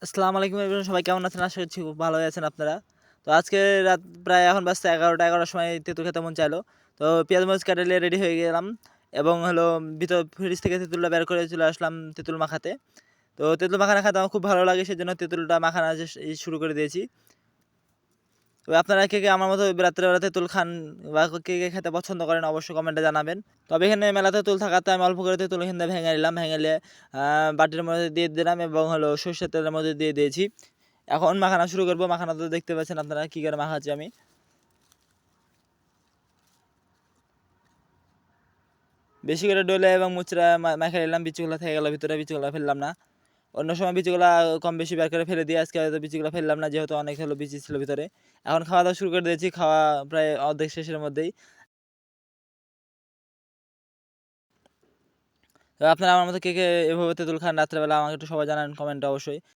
আসসালামু আলাইকুম এভরিওয়ান, সবাই কেমন আছেন? আশা করছি খুব ভালোই আছেন আপনারা। তো আজকে রাত প্রায় এখন বাজছে ১১টা সময় তেঁতুল খেতে মন চাইলো। তো পেঁয়াজ মরিচ কেটে নিয়ে রেডি হয়ে গেলাম এবং হলো ফ্রিজ থেকে তেঁতুলটা বের করে চলে আসলাম তেঁতুল মাখাতে। তো তেঁতুল মাখানা খেতে আমার খুব ভালো লাগে, সেজন্য তেঁতুলটা মাখানো শুরু করে দিয়েছি। তো আপনারা কে আমার মতো রাত্রেবেলা তেঁতুল খান বা কে খেতে পছন্দ করেন অবশ্যই কমেন্টে জানাবেন। তবে এখানে মেলা তেঁতুল থাকাতে আমি অল্প করে তেঁতুল এখান থেকে ভেঙে নিলাম। ভেঙে নিয়ে বাটির মধ্যে দিয়ে দিলাম এবং হলো সরষের তেলের মধ্যে দিয়ে দিয়েছি। এখন মাখানো শুরু করব। মাখানো তো দেখতে পাচ্ছেন আপনারা কী করে মাখাচ্ছি আমি। বেশি করে ডলে এবং মুচড়া মাখিয়ে নিলাম। বিচিগুলো থেকে গেল ভিতরে, বিচিগুলো ফেললাম না। অন্য সময় বিচিগুলা কম বেশি বের করে ফেলে দিই, আজকে হয়তো বিচিগুলো ফেললাম না, যেহেতু অনেক হলো বিচি ছিল ভিতরে। এখন খাওয়া দাওয়া শুরু করে দিয়েছি, খাওয়া প্রায় অর্ধেক শেষের মধ্যেই। তো আপনারা আমার মতো কে এভাবে তেঁতুল খান রাত্রেবেলা আমাকে একটু সবাই জানান কমেন্টে অবশ্যই।